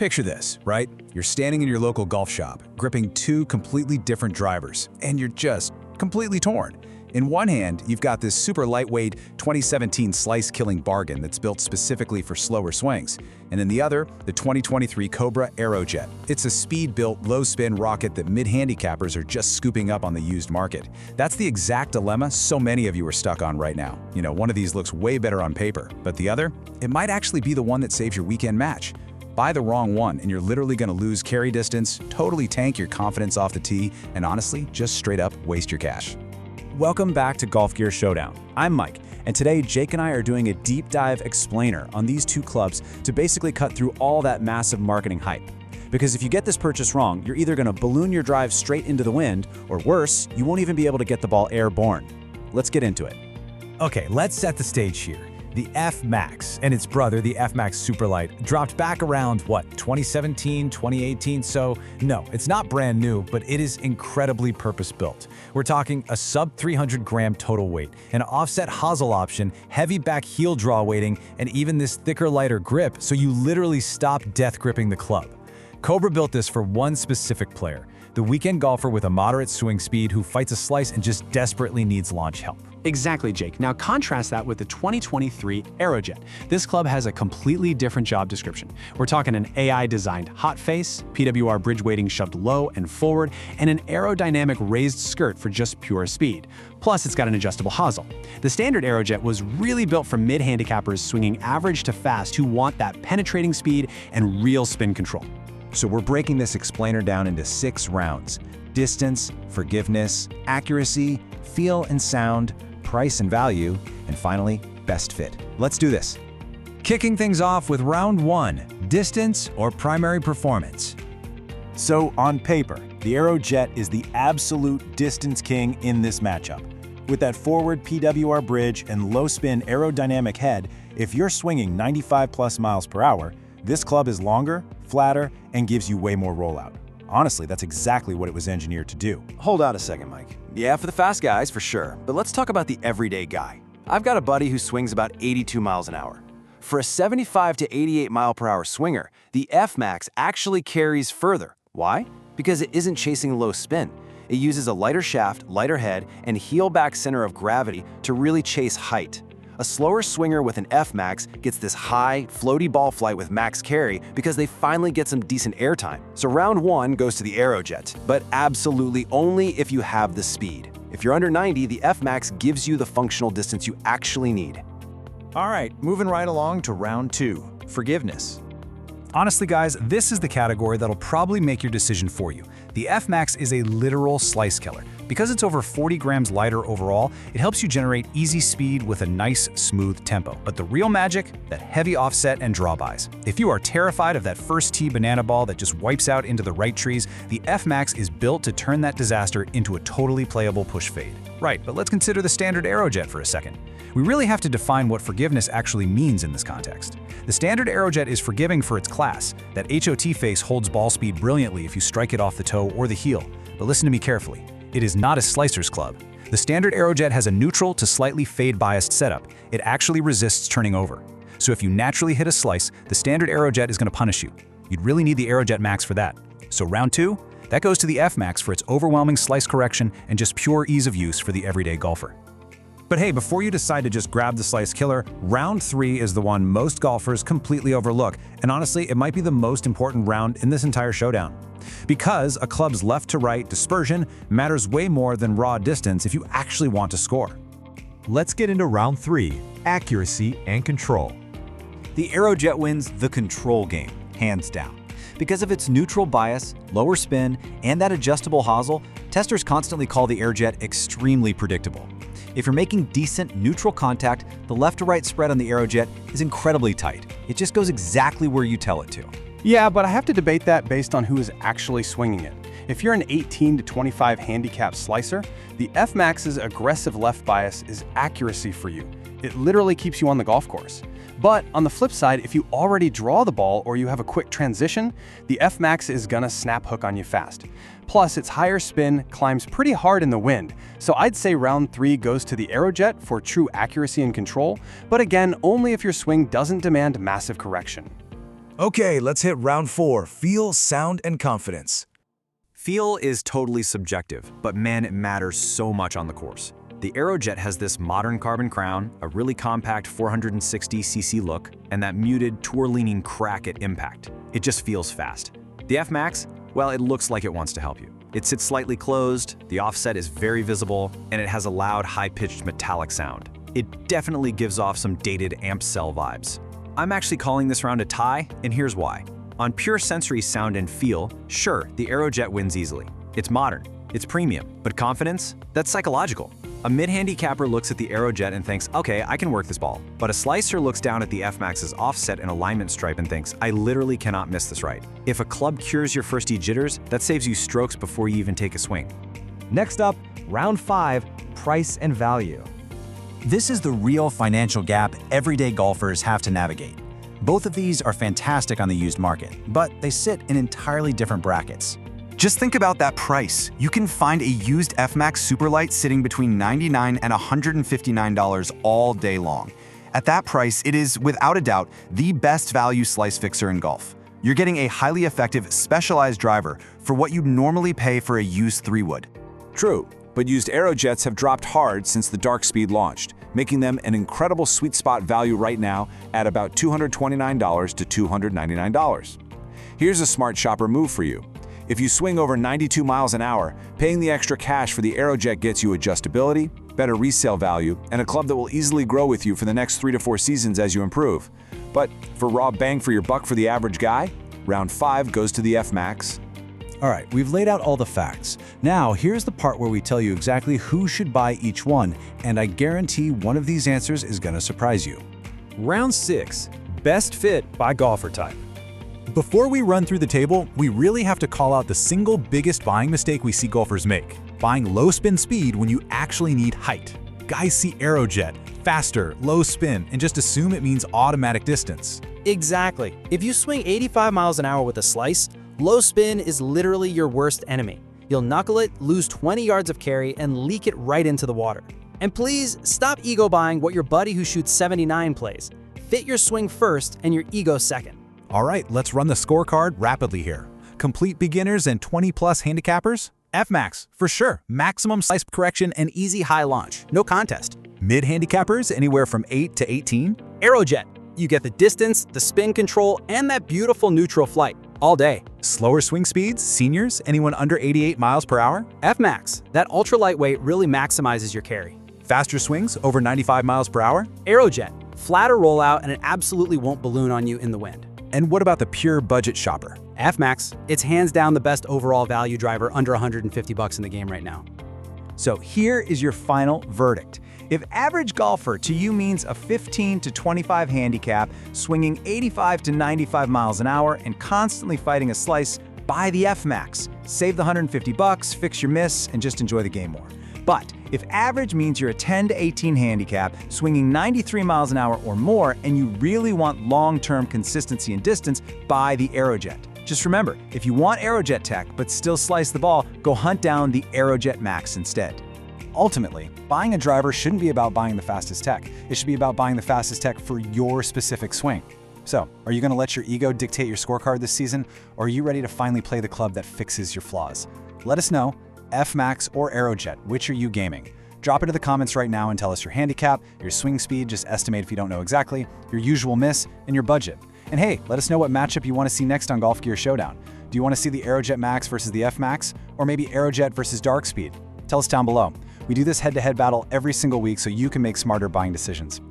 Picture this, right? You're standing in your local golf shop, gripping two completely different drivers, and you're just completely torn. In one hand, you've got this super lightweight 2017 slice-killing bargain that's built specifically for slower swings. And in the other, the 2023 Cobra Aerojet. It's a speed-built, low-spin rocket that mid-handicappers are just scooping up on the used market. That's the exact dilemma so many of you are stuck on right now. You know, one of these looks way better on paper, but the other? It might actually be the one that saves your weekend match. Buy the wrong one and you're literally going to lose carry distance, totally tank your confidence off the tee, and honestly, just straight up waste your cash. Welcome back to Golf Gear Showdown. I'm Mike, and today Jake and I are doing a deep dive explainer on these two clubs to basically cut through all that massive marketing hype. Because if you get this purchase wrong, you're either going to balloon your drive straight into the wind, or worse, you won't even be able to get the ball airborne. Let's get into it. Okay, let's set the stage here. The F-Max and its brother, the F-Max Superlight, dropped back around, 2017, 2018? So no, it's not brand new, but it is incredibly purpose-built. We're talking a sub 300-gram total weight, an offset hosel option, heavy back heel draw weighting, and even this thicker, lighter grip, so you literally stop death gripping the club. Cobra built this for one specific player, the weekend golfer with a moderate swing speed who fights a slice and just desperately needs launch help. Exactly, Jake. Now contrast that with the 2023 Aerojet. This club has a completely different job description. We're talking an AI-designed hot face, PWR bridge weighting shoved low and forward, and an aerodynamic raised skirt for just pure speed. Plus, it's got an adjustable hosel. The standard Aerojet was really built for mid-handicappers swinging average to fast who want that penetrating speed and real spin control. So we're breaking this explainer down into 6 rounds: distance, forgiveness, accuracy, feel and sound, price and value, and finally, best fit. Let's do this. Kicking things off with round 1, distance or primary performance. So on paper, the Aerojet is the absolute distance king in this matchup. With that forward PWR bridge and low spin aerodynamic head, if you're swinging 95+ miles per hour, this club is longer, flatter, and gives you way more rollout. Honestly, that's exactly what it was engineered to do. Hold on a second, Mike. Yeah, for the fast guys, for sure. But let's talk about the everyday guy. I've got a buddy who swings about 82 miles an hour. For a 75 to 88 mile per hour swinger, the F-Max actually carries further. Why? Because it isn't chasing low spin. It uses a lighter shaft, lighter head, and heel back center of gravity to really chase height. A slower swinger with an F-Max gets this high, floaty ball flight with max carry because they finally get some decent airtime. So round 1 goes to the Aerojet, but absolutely only if you have the speed. If you're under 90, the F-Max gives you the functional distance you actually need. All right, moving right along to round 2, forgiveness. Honestly, guys, this is the category that'll probably make your decision for you. The F-Max is a literal slice killer. Because it's over 40 grams lighter overall, it helps you generate easy speed with a nice, smooth tempo. But the real magic? That heavy offset and drawbys. If you are terrified of that first tee banana ball that just wipes out into the right trees, the F-Max is built to turn that disaster into a totally playable push fade. Right, but let's consider the standard Aerojet for a second. We really have to define what forgiveness actually means in this context. The standard Aerojet is forgiving for its class. That HOT face holds ball speed brilliantly if you strike it off the toe or the heel. But listen to me carefully. It is not a slicer's club. The standard Aerojet has a neutral to slightly fade-biased setup. It actually resists turning over. So if you naturally hit a slice, the standard Aerojet is going to punish you. You'd really need the Aerojet Max for that. So round 2, that goes to the F-Max for its overwhelming slice correction and just pure ease of use for the everyday golfer. But hey, before you decide to just grab the slice killer, round 3 is the one most golfers completely overlook, and honestly, it might be the most important round in this entire showdown. Because a club's left-to-right dispersion matters way more than raw distance if you actually want to score. Let's get into round 3, accuracy and control. The Aerojet wins the control game, hands down. Because of its neutral bias, lower spin, and that adjustable hosel, testers constantly call the Aerojet extremely predictable. If you're making decent neutral contact, the left-to-right spread on the Aerojet is incredibly tight. It just goes exactly where you tell it to. Yeah, but I have to debate that based on who is actually swinging it. If you're an 18 to 25 handicap slicer, the F-Max's aggressive left bias is accuracy for you. It literally keeps you on the golf course. But on the flip side, if you already draw the ball or you have a quick transition, the F-Max is gonna snap hook on you fast. Plus, its higher spin climbs pretty hard in the wind, so I'd say round 3 goes to the Aerojet for true accuracy and control, but again, only if your swing doesn't demand massive correction. Okay, let's hit round 4, feel, sound, and confidence. Feel is totally subjective, but man, it matters so much on the course. The Aerojet has this modern carbon crown, a really compact 460cc look, and that muted, tour-leaning crack at impact. It just feels fast. The F-Max, well, it looks like it wants to help you. It sits slightly closed, the offset is very visible, and it has a loud, high-pitched metallic sound. It definitely gives off some dated amp cell vibes. I'm actually calling this round a tie, and here's why. On pure sensory sound and feel, sure, the Aerojet wins easily. It's modern, it's premium, but confidence? That's psychological. A mid-handicapper looks at the Aerojet and thinks, okay, I can work this ball. But a slicer looks down at the F-Max's offset and alignment stripe and thinks, I literally cannot miss this right. If a club cures your firsty jitters, that saves you strokes before you even take a swing. Next up, round 5, price and value. This is the real financial gap everyday golfers have to navigate. Both of these are fantastic on the used market, but they sit in entirely different brackets. Just think about that price. You can find a used F-Max Superlight sitting between $99 and $159 all day long. At that price, it is, without a doubt, the best value slice fixer in golf. You're getting a highly effective, specialized driver for what you'd normally pay for a used 3-wood. True, but used Aerojets have dropped hard since the Dark Speed launched, making them an incredible sweet spot value right now at about $229 to $299. Here's a smart shopper move for you. If you swing over 92 miles an hour, paying the extra cash for the Aerojet gets you adjustability, better resale value, and a club that will easily grow with you for the next 3 to 4 seasons as you improve. But for raw bang for your buck for the average guy, round 5 goes to the F-Max. All right, we've laid out all the facts. Now, here's the part where we tell you exactly who should buy each one, and I guarantee one of these answers is gonna surprise you. Round 6, best fit by golfer type. Before we run through the table, we really have to call out the single biggest buying mistake we see golfers make: buying low spin speed when you actually need height. Guys see Aerojet, faster, low spin, and just assume it means automatic distance. Exactly. If you swing 85 miles an hour with a slice, low spin is literally your worst enemy. You'll knuckle it, lose 20 yards of carry, and leak it right into the water. And please, stop ego buying what your buddy who shoots 79 plays. Fit your swing first and your ego second. All right, let's run the scorecard rapidly here. Complete beginners and 20-plus handicappers? F-Max, for sure. Maximum slice correction and easy high launch. No contest. Mid-handicappers, anywhere from 8 to 18? Aerojet. You get the distance, the spin control, and that beautiful neutral flight all day. Slower swing speeds, seniors, anyone under 88 miles per hour? F-Max. That ultra lightweight really maximizes your carry. Faster swings, over 95 miles per hour? Aerojet. Flatter rollout, and it absolutely won't balloon on you in the wind. And what about the pure budget shopper? F-Max. It's hands down the best overall value driver under $150 in the game right now. So here is your final verdict. If average golfer to you means a 15 to 25 handicap, swinging 85 to 95 miles an hour, and constantly fighting a slice, buy the F-Max. Save the $150, fix your miss, and just enjoy the game more. But if average means you're a 10 to 18 handicap, swinging 93 miles an hour or more, and you really want long-term consistency and distance, buy the Aerojet. Just remember, if you want Aerojet tech but still slice the ball, go hunt down the Aerojet Max instead. Ultimately, buying a driver shouldn't be about buying the fastest tech. It should be about buying the fastest tech for your specific swing. So, are you going to let your ego dictate your scorecard this season, or are you ready to finally play the club that fixes your flaws? Let us know. F-Max or Aerojet, which are you gaming? Drop it in the comments right now and tell us your handicap, your swing speed, just estimate if you don't know exactly, your usual miss, and your budget. And hey, let us know what matchup you want to see next on Golf Gear Showdown. Do you want to see the Aerojet Max versus the F-Max, or maybe Aerojet versus Dark Speed? Tell us down below. We do this head-to-head battle every single week so you can make smarter buying decisions.